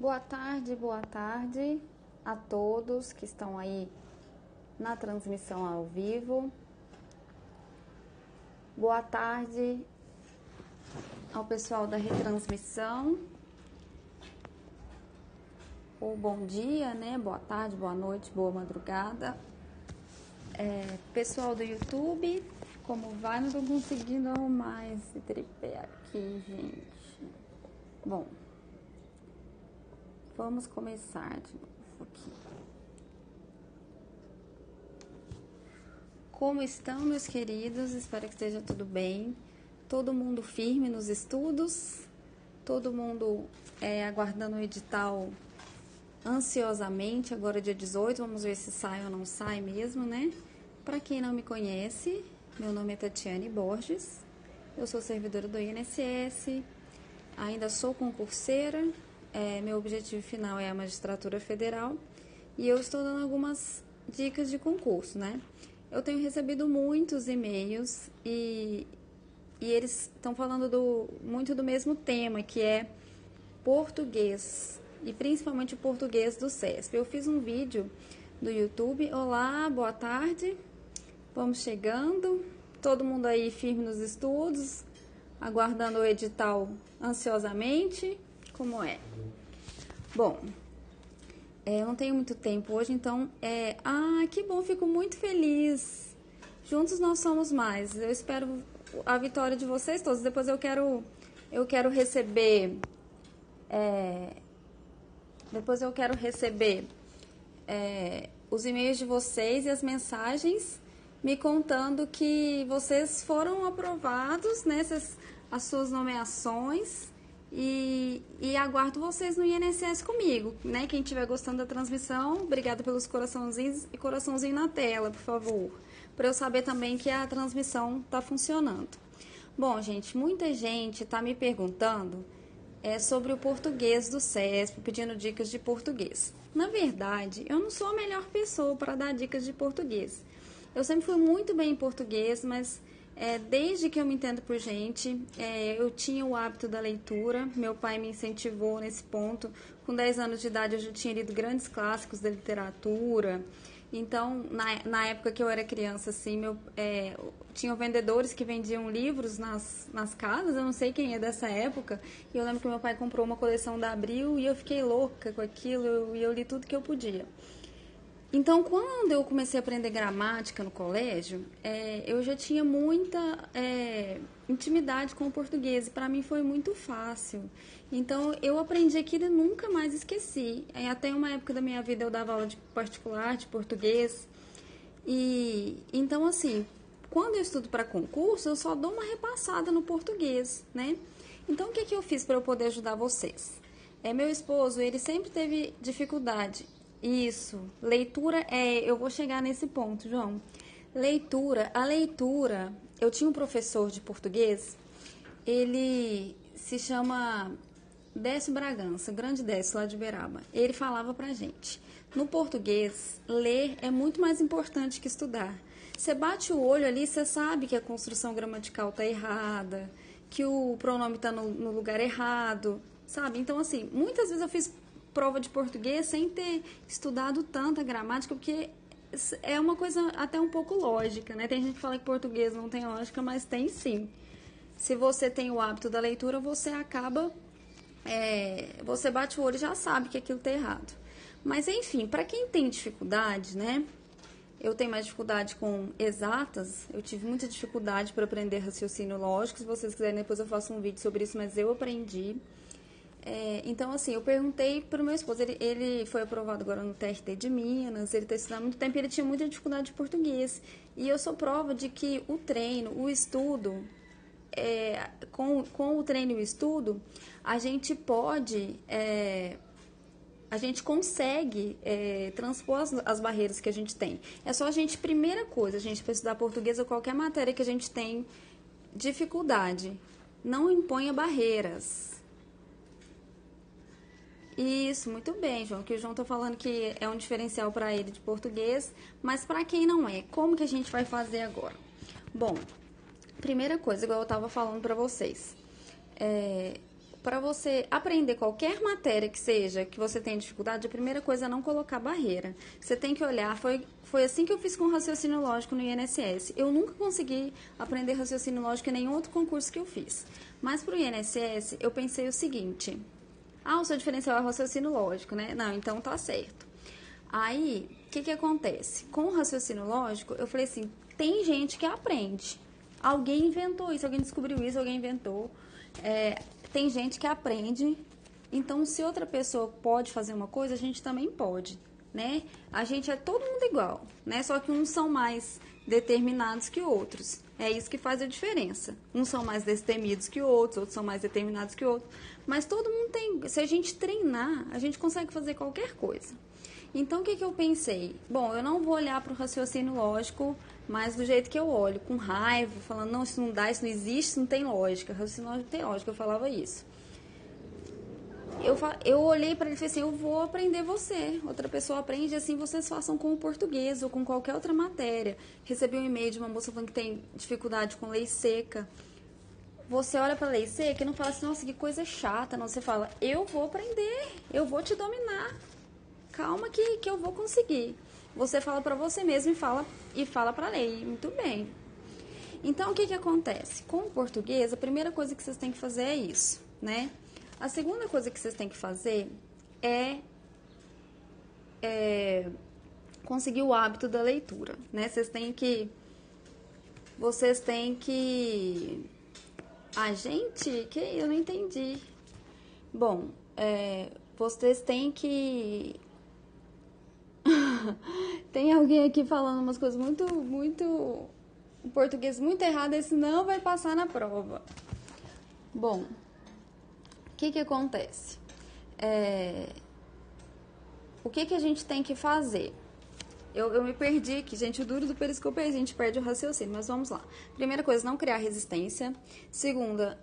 Boa tarde a todos que estão aí na transmissão ao vivo. Boa tarde ao pessoal da retransmissão. Ou bom dia, né? Boa tarde, boa noite, boa madrugada. Pessoal do YouTube, como vai? Não tô conseguindo arrumar esse tripé aqui, gente. Bom, vamos começar de novo aqui. Como estão, meus queridos? Espero que esteja tudo bem. Todo mundo firme nos estudos. Todo mundo aguardando o edital ansiosamente. Agora dia 18, vamos ver se sai ou não sai mesmo, né? Para quem não me conhece, meu nome é Tatiane Borges. Eu sou servidora do INSS. Ainda sou concurseira. Meu objetivo final é a magistratura federal. E eu estou dando algumas dicas de concurso, né? Eu tenho recebido muitos e-mails e eles estão falando muito do mesmo tema, que é português, e principalmente o português do CESP. Eu fiz um vídeo do YouTube. Olá, boa tarde, vamos chegando, todo mundo aí firme nos estudos, aguardando o edital ansiosamente, como é? Bom, eu não tenho muito tempo hoje, então, que bom, fico muito feliz. Juntos nós somos mais. Eu espero a vitória de vocês todos. Depois eu quero receber, os e-mails de vocês e as mensagens me contando que vocês foram aprovados, né, as suas nomeações. E aguardo vocês no INSS comigo, né? Quem estiver gostando da transmissão, obrigada pelos coraçãozinhos e coraçãozinho na tela, por favor, para eu saber também que a transmissão está funcionando. Bom, gente, muita gente está me perguntando sobre o português do CESP, pedindo dicas de português. Na verdade, eu não sou a melhor pessoa para dar dicas de português. Eu sempre fui muito bem em português, mas desde que eu me entendo por gente, eu tinha o hábito da leitura. Meu pai me incentivou nesse ponto. Com 10 anos de idade, eu já tinha lido grandes clássicos da literatura. Então, na época que eu era criança, assim, tinham vendedores que vendiam livros nas casas. Eu não sei quem é dessa época. E eu lembro que meu pai comprou uma coleção da Abril e eu fiquei louca com aquilo. E eu li tudo que eu podia. Então, quando eu comecei a aprender gramática no colégio, eu já tinha muita intimidade com o português, e para mim foi muito fácil. Então, eu aprendi aquilo e nunca mais esqueci. Até uma época da minha vida eu dava aula de particular, de português. Então, assim, quando eu estudo para concurso, eu só dou uma repassada no português, né? Então, o que eu fiz para eu poder ajudar vocês? Meu esposo, ele sempre teve dificuldade. Isso, leitura, eu vou chegar nesse ponto, João. A leitura, eu tinha um professor de português, ele se chama Décio Bragança, grande Décio, lá de Uberaba. Ele falava pra gente, no português, ler é muito mais importante que estudar. Você bate o olho ali, você sabe que a construção gramatical tá errada, que o pronome tá no lugar errado, sabe? Então, assim, muitas vezes eu fiz prova de português sem ter estudado tanta gramática, porque é uma coisa até um pouco lógica, né? Tem gente que fala que português não tem lógica, mas tem sim. Se você tem o hábito da leitura, você acaba, você bate o olho e já sabe que aquilo tá errado. Mas enfim, para quem tem dificuldade, né? Eu tenho mais dificuldade com exatas, eu tive muita dificuldade para aprender raciocínio lógico. Se vocês quiserem, depois eu faço um vídeo sobre isso, mas eu aprendi. Então, assim, eu perguntei para o meu esposo, ele foi aprovado agora no TRT de Minas, ele está estudando há muito tempo e ele tinha muita dificuldade de português. E eu sou prova de que o treino, o estudo, com o treino e o estudo, a gente pode, a gente consegue transpor as barreiras que a gente tem. É só a gente, primeira coisa, a gente para estudar português ou qualquer matéria que a gente tem dificuldade, não imponha barreiras. Isso, muito bem, João, que o João está falando que é um diferencial para ele de português, mas para quem não é, como que a gente vai fazer agora? Bom, primeira coisa, igual eu estava falando para vocês, para você aprender qualquer matéria que seja, que você tenha dificuldade, a primeira coisa é não colocar barreira. Você tem que olhar, foi assim que eu fiz com raciocínio lógico no INSS. Eu nunca consegui aprender raciocínio lógico em nenhum outro concurso que eu fiz. Mas para o INSS, eu pensei o seguinte: o seu diferencial é raciocínio lógico, né? Não, então tá certo. Aí, o que acontece? Com o raciocínio lógico, eu falei assim, tem gente que aprende. Alguém inventou isso, alguém descobriu isso, alguém inventou. Tem gente que aprende. Então, se outra pessoa pode fazer uma coisa, a gente também pode, né? A gente é todo mundo igual, né? Só que uns são mais determinados que outros. É isso que faz a diferença. Uns são mais destemidos que outros são mais determinados que outros. Mas todo mundo tem... Se a gente treinar, a gente consegue fazer qualquer coisa. Então, o que eu pensei? Bom, eu não vou olhar para o raciocínio lógico, mas do jeito que eu olho, com raiva, falando, não, isso não dá, isso não existe, isso não tem lógica. Raciocínio lógico tem lógica, eu falava isso. Eu olhei para ele e falei assim, eu vou aprender você. Outra pessoa aprende, assim vocês façam com o português ou com qualquer outra matéria. Recebi um e-mail de uma moça falando que tem dificuldade com lei seca. Você olha para a lei seca e não fala assim, nossa, que coisa chata. Não, você fala, eu vou aprender, eu vou te dominar. Calma que eu vou conseguir. Você fala para você mesmo e fala para a lei. Muito bem. Então, o que acontece? Com o português, a primeira coisa que vocês têm que fazer é isso, né? A segunda coisa que vocês têm que fazer é conseguir o hábito da leitura, né? Vocês têm que... gente, que eu não entendi. Bom, vocês têm que... Tem alguém aqui falando umas coisas muito... um português muito errado, esse não vai passar na prova. Bom, o que acontece? O que a gente tem que fazer? Eu me perdi aqui, gente, o duro do periscope é a gente perde o raciocínio, mas vamos lá. Primeira coisa, não criar resistência. Segunda,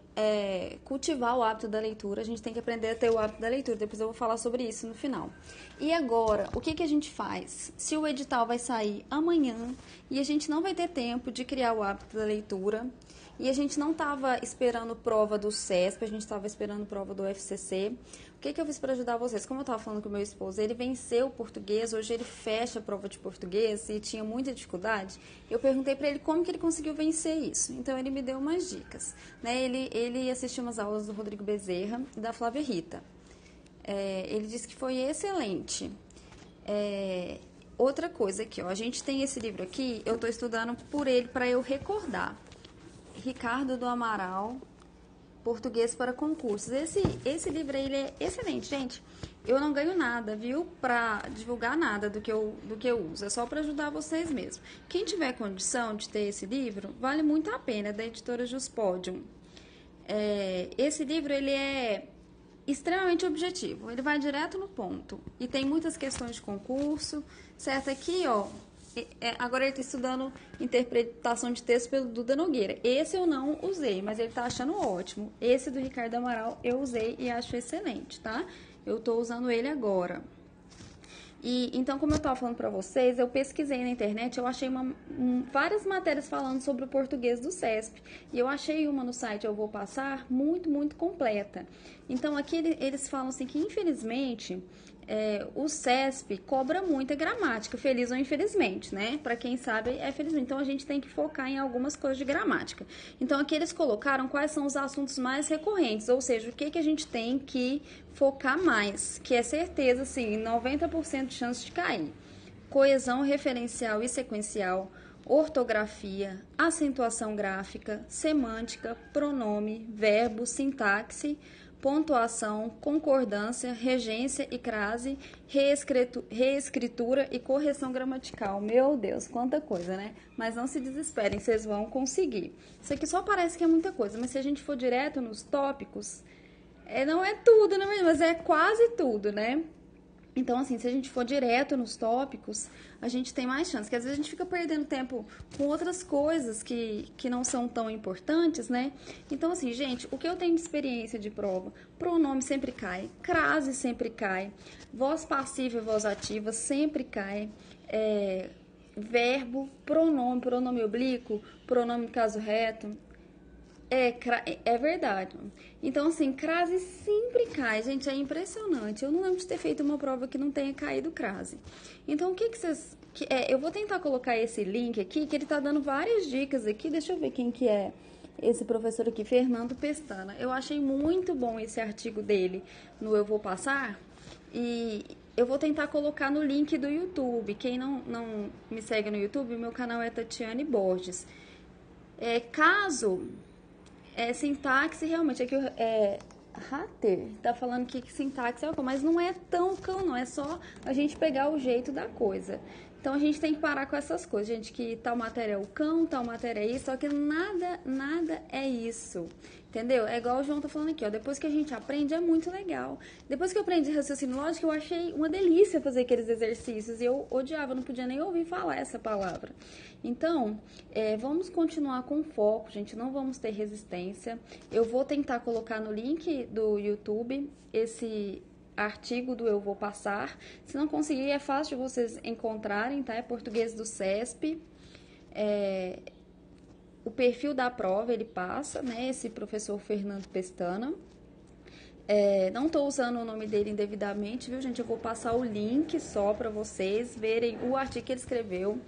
cultivar o hábito da leitura. A gente tem que aprender a ter o hábito da leitura, depois eu vou falar sobre isso no final. E agora, o que a gente faz? Se o edital vai sair amanhã e a gente não vai ter tempo de criar o hábito da leitura, e a gente não estava esperando prova do CESP, a gente estava esperando prova do UFCC. O que eu fiz para ajudar vocês? Como eu estava falando com o meu esposo, ele venceu o português, hoje ele fecha a prova de português e tinha muita dificuldade. Eu perguntei para ele como que ele conseguiu vencer isso. Então, ele me deu umas dicas, né? Ele assistiu umas aulas do Rodrigo Bezerra e da Flávia Rita. Ele disse que foi excelente. Outra coisa aqui, ó, a gente tem esse livro aqui, eu estou estudando por ele para eu recordar. Ricardo do Amaral, Português para Concursos. Esse livro aí, ele é excelente, gente. Eu não ganho nada, viu? Para divulgar nada do que eu uso. É só para ajudar vocês mesmo. Quem tiver condição de ter esse livro, vale muito a pena, é da editora Juspodium. Esse livro, ele é extremamente objetivo. Ele vai direto no ponto. E tem muitas questões de concurso, certo? Aqui, ó... Agora ele está estudando interpretação de texto pelo Duda Nogueira. Esse eu não usei, mas ele está achando ótimo. Esse do Ricardo Amaral eu usei e acho excelente, tá? Eu estou usando ele agora. Então, como eu estava falando para vocês, eu pesquisei na internet, eu achei várias matérias falando sobre o português do CESP. E eu achei uma no site, eu vou passar, muito, muito completa. Então, aqui eles falam assim que, infelizmente... o CESP cobra muita gramática, feliz ou infelizmente, né? Para quem sabe, é felizmente. Então, a gente tem que focar em algumas coisas de gramática. Então, aqui eles colocaram quais são os assuntos mais recorrentes, ou seja, o que a gente tem que focar mais, que é certeza, assim, 90% de chance de cair. Coesão referencial e sequencial, ortografia, acentuação gráfica, semântica, pronome, verbo, sintaxe, pontuação, concordância, regência e crase, reescritura e correção gramatical. Meu Deus, quanta coisa, né? Mas não se desesperem, vocês vão conseguir. Isso aqui só parece que é muita coisa, mas se a gente for direto nos tópicos, não é tudo, mas é quase tudo, né? Então, assim, se a gente for direto nos tópicos, a gente tem mais chance. Porque às vezes a gente fica perdendo tempo com outras coisas que não são tão importantes, né? Então, assim, gente, o que eu tenho de experiência de prova? Pronome sempre cai, crase sempre cai, voz passiva e voz ativa sempre cai, verbo, pronome oblíquo, pronome caso reto. É verdade. Então, assim, crase sempre cai. Gente, é impressionante. Eu não lembro de ter feito uma prova que não tenha caído crase. Então, o que que vocês... eu vou tentar colocar esse link aqui, que ele tá dando várias dicas aqui. Deixa eu ver quem que é esse professor aqui, Fernando Pestana. Eu achei muito bom esse artigo dele no Eu Vou Passar. E eu vou tentar colocar no link do YouTube. Quem não me segue no YouTube, o meu canal é Tatiane Borges. Caso... sintaxe realmente, aqui Hatter tá falando que sintaxe é o cão, mas não é tão cão, não, é só a gente pegar o jeito da coisa. Então a gente tem que parar com essas coisas, gente, que tal matéria é o cão, tal matéria é isso, só que nada é isso. Entendeu? É igual o João tá falando aqui, ó. Depois que a gente aprende, é muito legal. Depois que eu aprendi raciocínio lógico, eu achei uma delícia fazer aqueles exercícios. E eu odiava, não podia nem ouvir falar essa palavra. Então, vamos continuar com foco, gente. Não vamos ter resistência. Eu vou tentar colocar no link do YouTube esse artigo do Eu Vou Passar. Se não conseguir, é fácil de vocês encontrarem, tá? É português do CESP. O perfil da prova, ele passa, né? Esse professor Fernando Pestana. Não estou usando o nome dele indevidamente, viu, gente? Eu vou passar o link só para vocês verem o artigo que ele escreveu.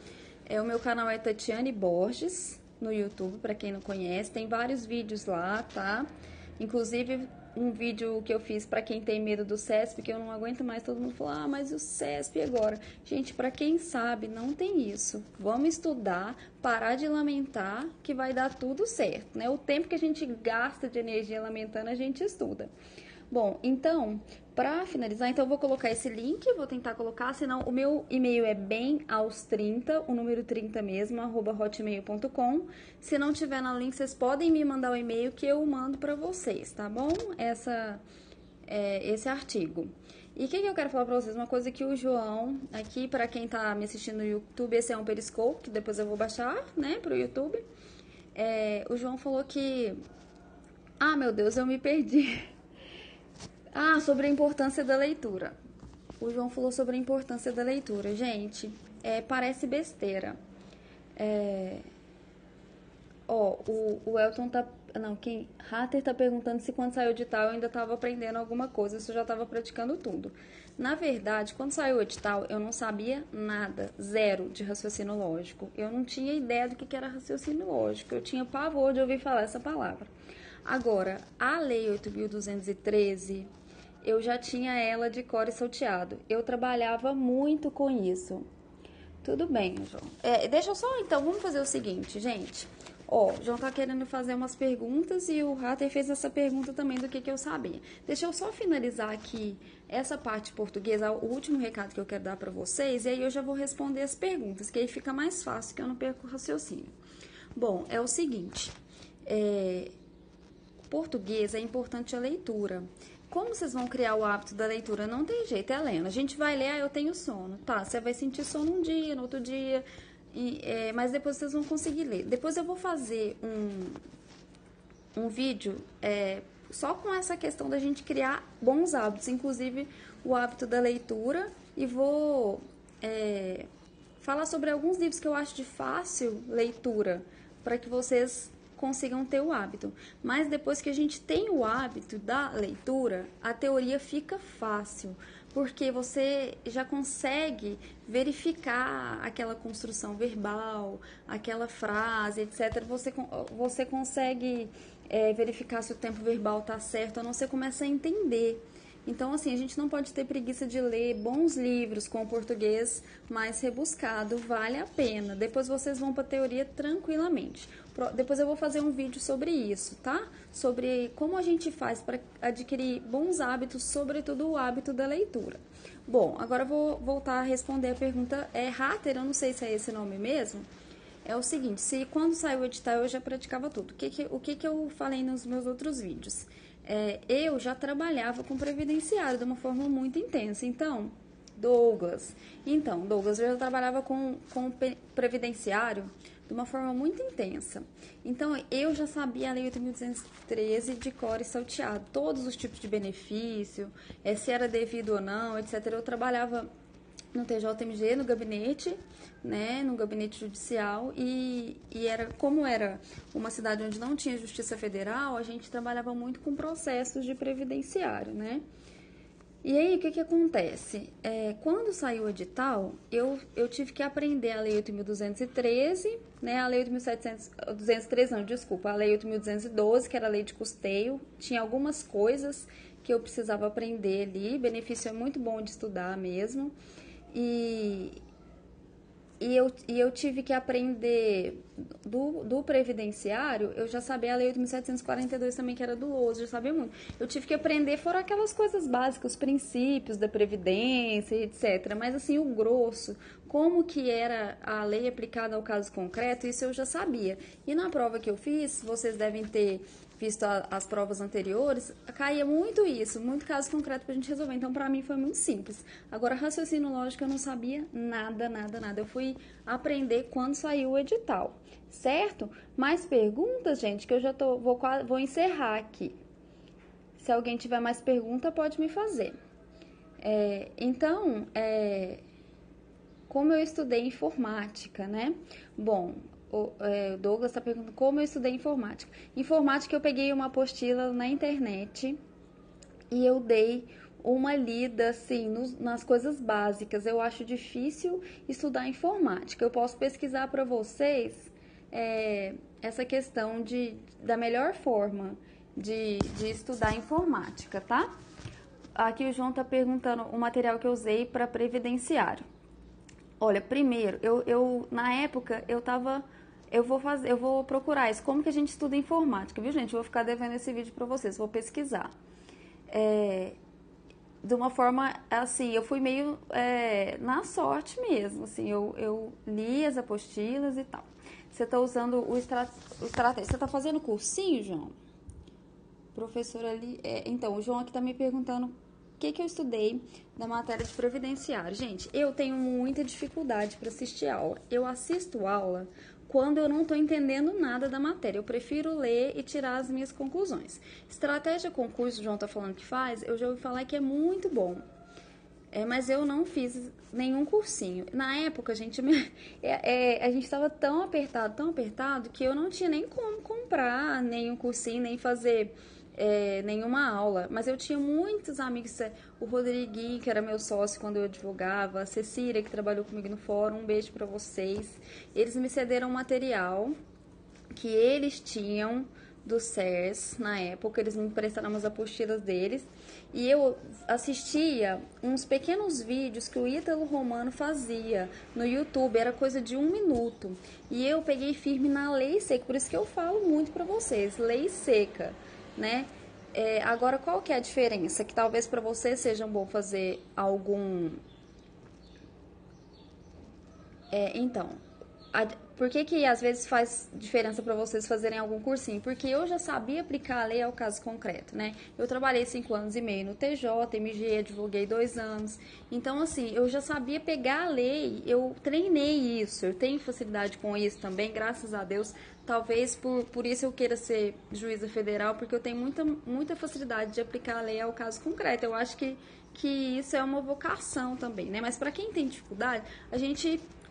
O meu canal é Tatiane Borges, no YouTube, para quem não conhece. Tem vários vídeos lá, tá? Inclusive, um vídeo que eu fiz para quem tem medo do CESP, que eu não aguento mais, todo mundo fala, mas o CESP agora? Gente, para quem sabe, não tem isso. Vamos estudar, parar de lamentar, que vai dar tudo certo, né? O tempo que a gente gasta de energia lamentando, a gente estuda. Bom, então, para finalizar, então eu vou colocar esse link, vou tentar colocar, senão o meu e-mail é bemaus30, o número 30 mesmo, @hotmail.com. Se não tiver no link, vocês podem me mandar o e-mail que eu mando para vocês, tá bom? Esse artigo. E o que eu quero falar para vocês? Uma coisa que o João, aqui, para quem tá me assistindo no YouTube, esse é um Periscope, que depois eu vou baixar, né, pro YouTube. O João falou que... Ah, meu Deus, eu me perdi. Sobre a importância da leitura. O João falou sobre a importância da leitura. Gente, parece besteira. O Elton tá... Não, Hatter tá perguntando se quando saiu o edital eu ainda estava aprendendo alguma coisa, se eu já estava praticando tudo. Na verdade, quando saiu o edital, eu não sabia nada, zero de raciocínio lógico. Eu não tinha ideia do que era raciocínio lógico. Eu tinha pavor de ouvir falar essa palavra. Agora, a Lei 8.213... eu já tinha ela de cor e salteado. Eu trabalhava muito com isso. Tudo bem, João. Deixa eu só, então, vamos fazer o seguinte, gente. O João tá querendo fazer umas perguntas e o Hatter fez essa pergunta também do que eu sabia. Deixa eu só finalizar aqui essa parte portuguesa, o último recado que eu quero dar para vocês, e aí eu já vou responder as perguntas, que aí fica mais fácil, que eu não perco o raciocínio. Bom, é o seguinte, português é importante a leitura. Como vocês vão criar o hábito da leitura? Não tem jeito, Helena. A gente vai ler, eu tenho sono. Tá, você vai sentir sono um dia, no outro dia, mas depois vocês vão conseguir ler. Depois eu vou fazer um vídeo só com essa questão da gente criar bons hábitos, inclusive o hábito da leitura, e vou falar sobre alguns livros que eu acho de fácil leitura, para que vocês consigam ter o hábito. Mas depois que a gente tem o hábito da leitura, a teoria fica fácil, porque você já consegue verificar aquela construção verbal, aquela frase, etc. Você consegue verificar se o tempo verbal está certo, ou não, você começa a entender. Então, assim, a gente não pode ter preguiça de ler bons livros com português mais rebuscado, vale a pena. Depois vocês vão para a teoria tranquilamente. Depois eu vou fazer um vídeo sobre isso, tá? Sobre como a gente faz para adquirir bons hábitos, sobretudo o hábito da leitura. Bom, agora eu vou voltar a responder a pergunta. Hatter, eu não sei se é esse nome mesmo. É o seguinte, se quando saiu o edital eu já praticava tudo. O que eu falei nos meus outros vídeos? Eu já trabalhava com previdenciário de uma forma muito intensa. Então, Douglas, eu já trabalhava com previdenciário de uma forma muito intensa. Então, eu já sabia a Lei 8.213 de cor e salteado, todos os tipos de benefício, se era devido ou não, etc. Eu trabalhava no TJMG, no gabinete, né, no gabinete judicial, como era uma cidade onde não tinha justiça federal, a gente trabalhava muito com processos de previdenciário, né? E aí, o que acontece? Quando saiu o edital, eu tive que aprender a Lei 8.213, né, a Lei 8.213, não, desculpa, a Lei 8.212, que era a lei de custeio. Tinha algumas coisas que eu precisava aprender ali, benefício é muito bom de estudar mesmo. E eu tive que aprender do previdenciário, eu já sabia a Lei 8.742 também, que era do LOAS, já sabia muito. Eu tive que aprender, foram aquelas coisas básicas, os princípios da Previdência, etc. Mas, assim, o grosso, como que era a lei aplicada ao caso concreto, isso eu já sabia. E na prova que eu fiz, vocês devem ter visto as provas anteriores, caía muito isso, muito caso concreto pra gente resolver. Então, pra mim, foi muito simples. Agora, raciocínio lógico, eu não sabia nada. Eu fui aprender quando saiu o edital, certo? Mais perguntas, gente, que eu já vou encerrar aqui. Se alguém tiver mais pergunta, pode me fazer. Como eu estudei informática, né? Bom, o Douglas está perguntando como eu estudei informática. Informática, eu peguei uma apostila na internet e eu dei uma lida, assim, nas coisas básicas. Eu acho difícil estudar informática. Eu posso pesquisar para vocês essa questão da melhor forma de estudar informática, tá? Aqui o João está perguntando o material que eu usei para previdenciário. Olha, primeiro, na época, eu vou procurar isso. Como que a gente estuda informática, viu, gente? Eu vou ficar devendo esse vídeo para vocês, vou pesquisar. De uma forma, assim, eu fui meio na sorte mesmo, assim, eu li as apostilas e tal. Você está usando o estratégia. Você está fazendo cursinho, João? Professora ali. Então, o João aqui está me perguntando o que eu estudei da matéria de previdenciário. Gente, eu tenho muita dificuldade para assistir aula. Eu assisto aula quando eu não estou entendendo nada da matéria. Eu prefiro ler e tirar as minhas conclusões. Estratégia concurso, o João está falando que faz, eu já ouvi falar que é muito bom. Mas eu não fiz nenhum cursinho. Na época, gente, a gente estava tão apertado, que eu não tinha nem como comprar nenhum cursinho, nem fazer nenhuma aula. Mas eu tinha muitos amigos, o Rodriguinho, que era meu sócio quando eu advogava, a Cecília, que trabalhou comigo no fórum, um beijo para vocês. Eles me cederam material que eles tinham do SERS na época, eles me emprestaram as apostilas deles, e eu assistia uns pequenos vídeos que o Ítalo Romano fazia no YouTube, era coisa de 1 minuto, e eu peguei firme na lei seca, por isso que eu falo muito para vocês, lei seca, né? Agora, qual que é a diferença? Que talvez para vocês seja bom fazer algum... Por que às vezes faz diferença para vocês fazerem algum cursinho? Porque eu já sabia aplicar a lei ao caso concreto, né? Eu trabalhei 5 anos e meio no TJ, MG, advoguei 2 anos. Então, assim, eu já sabia pegar a lei, eu treinei isso, eu tenho facilidade com isso também, graças a Deus. Talvez por isso eu queira ser juíza federal, porque eu tenho muita facilidade de aplicar a lei ao caso concreto. Eu acho que isso é uma vocação também, né? Mas para quem tem dificuldade,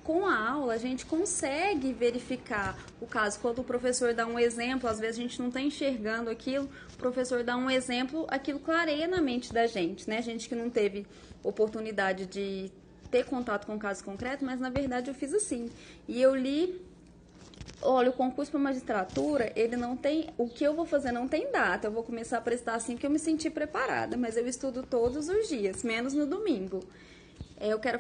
com a aula, a gente consegue verificar o caso. Quando o professor dá um exemplo, às vezes a gente não está enxergando aquilo, o professor dá um exemplo, aquilo clareia na mente da gente, né? A gente que não teve oportunidade de ter contato com o caso concreto, mas na verdade eu fiz assim. E eu li, olha, o concurso para magistratura, ele não tem, o que eu vou fazer não tem data, eu vou começar a prestar assim que eu me senti preparada, mas eu estudo todos os dias, menos no domingo. Eu quero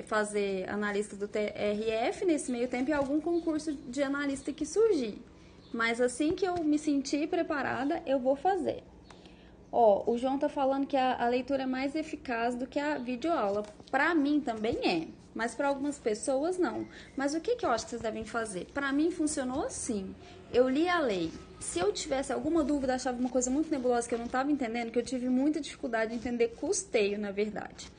fazer analista do TRF nesse meio tempo e algum concurso de analista que surgir. Mas assim que eu me sentir preparada, eu vou fazer. O João tá falando que a leitura é mais eficaz do que a videoaula. Para mim também é, mas para algumas pessoas não. Mas o que eu acho que vocês devem fazer? Para mim funcionou assim. Eu li a lei. Se eu tivesse alguma dúvida, achava uma coisa muito nebulosa que eu não estava entendendo, que eu tive muita dificuldade de entender custeio, na verdade.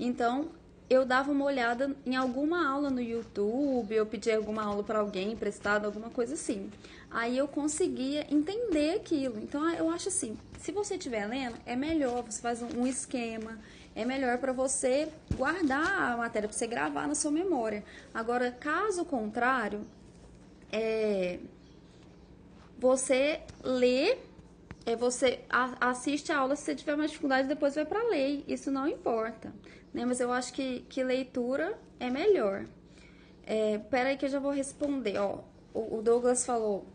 Então, eu dava uma olhada em alguma aula no YouTube, eu pedia alguma aula para alguém emprestado, alguma coisa assim. Aí eu conseguia entender aquilo. Então, eu acho assim, se você estiver lendo, é melhor, você faz um esquema. é melhor para você guardar a matéria, para você gravar na sua memória. Agora, caso contrário, você lê, você assiste a aula, se você tiver mais dificuldade, depois vai para ler. Isso não importa, né? Mas eu acho que leitura é melhor. Peraí que eu já vou responder. Ó, o Douglas falou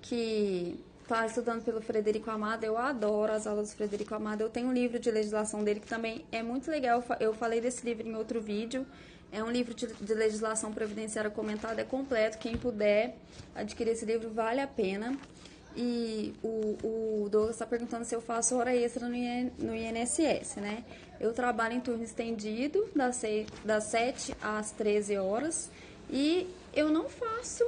que tá estudando pelo Frederico Amado. Eu adoro as aulas do Frederico Amado. Eu tenho um livro de legislação dele que também é muito legal. Eu falei desse livro em outro vídeo. É um livro de legislação previdenciária comentada, é completo. Quem puder adquirir esse livro, vale a pena. E o Douglas está perguntando se eu faço hora extra no INSS, né? Eu trabalho em turno estendido, das 7 às 13 horas. E eu não faço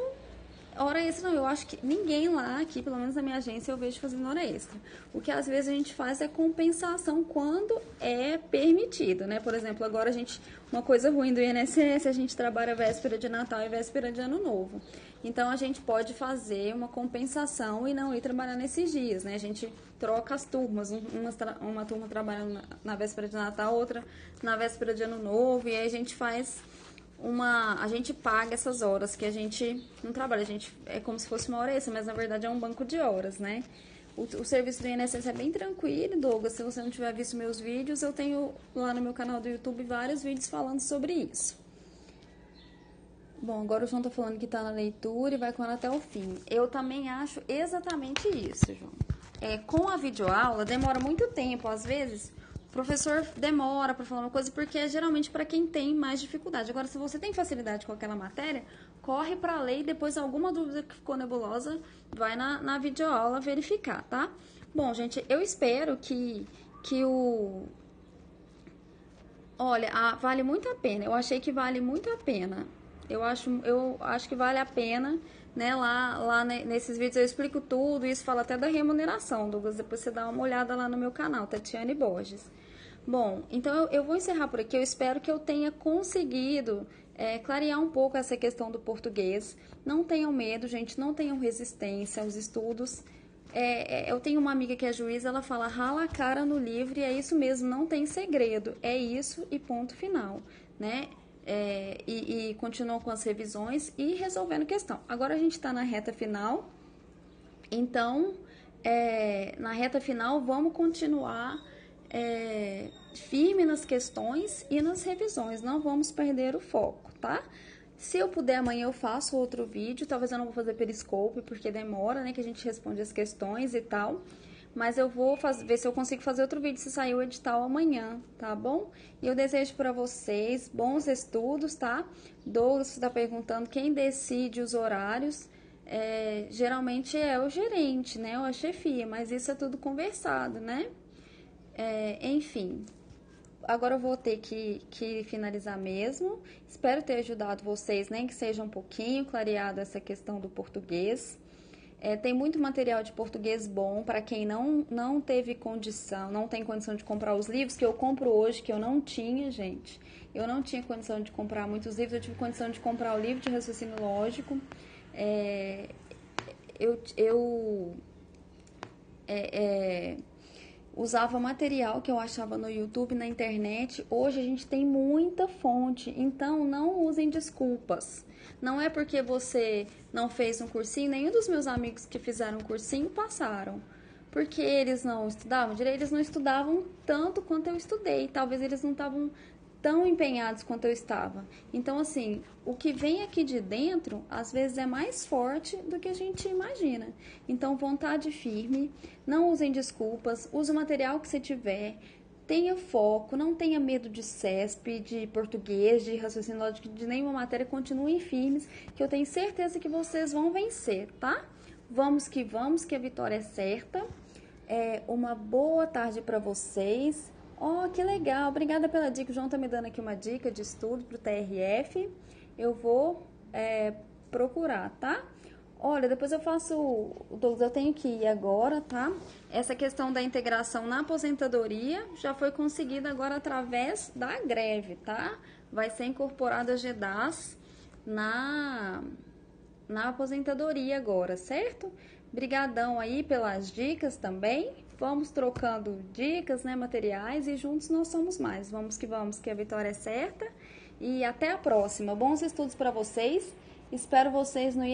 hora extra, não. Eu acho que ninguém lá, aqui, pelo menos na minha agência, eu vejo fazendo hora extra. O que às vezes a gente faz é compensação quando é permitido, né? Por exemplo, agora uma coisa ruim do INSS, a gente trabalha véspera de Natal e véspera de Ano Novo. Então, a gente pode fazer uma compensação e não ir trabalhar nesses dias, né? A gente troca as turmas. Uma turma trabalhando na véspera de Natal, outra na véspera de Ano Novo, e aí a gente faz a gente paga essas horas que a gente não trabalha, é como se fosse uma hora extra, mas na verdade é um banco de horas, né? O serviço do INSS é bem tranquilo, Douglas. Se você não tiver visto meus vídeos, eu tenho lá no meu canal do YouTube vários vídeos falando sobre isso. Bom, agora o João tá falando que tá na leitura e vai com ela até o fim. Eu também acho exatamente isso, João. Com a videoaula demora muito tempo, às vezes o professor demora para falar uma coisa porque é geralmente para quem tem mais dificuldade. Agora, se você tem facilidade com aquela matéria, corre para ler e depois alguma dúvida que ficou nebulosa, vai na videoaula verificar, tá? Bom, gente, eu espero que Olha, vale muito a pena. Eu achei que vale muito a pena. Eu acho que vale a pena, né? Lá nesses vídeos eu explico tudo, isso fala até da remuneração, Douglas. Depois você dá uma olhada lá no meu canal, Tatiane Borges. Bom, então eu vou encerrar por aqui. Eu espero que eu tenha conseguido clarear um pouco essa questão do português. Não tenham medo, gente, não tenham resistência aos estudos. Eu tenho uma amiga que é juíza, ela fala, rala a cara no livro, e é isso mesmo, não tem segredo. É isso e ponto final, né? E continuam com as revisões e resolvendo questão. Agora a gente está na reta final, então, na reta final, vamos continuar firme nas questões e nas revisões, não vamos perder o foco, tá? Se eu puder, amanhã eu faço outro vídeo, talvez eu não vou fazer Periscope, porque demora, né, que a gente responde as questões e tal, mas eu vou ver se eu consigo fazer outro vídeo, se sair o edital amanhã, tá bom? E eu desejo para vocês bons estudos, tá? Douglas está perguntando quem decide os horários. Geralmente é o gerente, né, ou a chefia, mas isso é tudo conversado, né? Enfim, agora eu vou ter que finalizar mesmo. Espero ter ajudado vocês, nem que seja um pouquinho clareado essa questão do português. Tem muito material de português bom para quem não teve condição, não tem condição de comprar os livros que eu compro hoje, que eu não tinha, gente. Eu não tinha condição de comprar muitos livros, eu tive condição de comprar o livro de raciocínio lógico. Usava material que eu achava no YouTube, na internet. Hoje a gente tem muita fonte, então não usem desculpas. Não é porque você não fez um cursinho, nenhum dos meus amigos que fizeram um cursinho passaram. Porque eles não estudavam direito, eles não estudavam tanto quanto eu estudei. Talvez eles não estavam tão empenhados quanto eu estava. Então, assim, o que vem aqui de dentro, às vezes é mais forte do que a gente imagina. Então, vontade firme, não usem desculpas, use o material que você tiver, tenha foco, não tenha medo de CESP, de português, de raciocínio lógico, de nenhuma matéria, continuem firmes, que eu tenho certeza que vocês vão vencer, tá? Vamos, que a vitória é certa. Uma boa tarde para vocês. Oh, que legal! Obrigada pela dica. O João tá me dando aqui uma dica de estudo pro TRF. Eu vou procurar, tá? Olha, depois eu faço... Douglas, eu tenho que ir agora, tá? Essa questão da integração na aposentadoria já foi conseguida agora através da greve, tá? Vai ser incorporada a GEDAS na aposentadoria agora, certo? Brigadão aí pelas dicas também. vamos trocando dicas, né, materiais, e juntos nós somos mais. Vamos, que a vitória é certa. E até a próxima. Bons estudos para vocês. Espero vocês no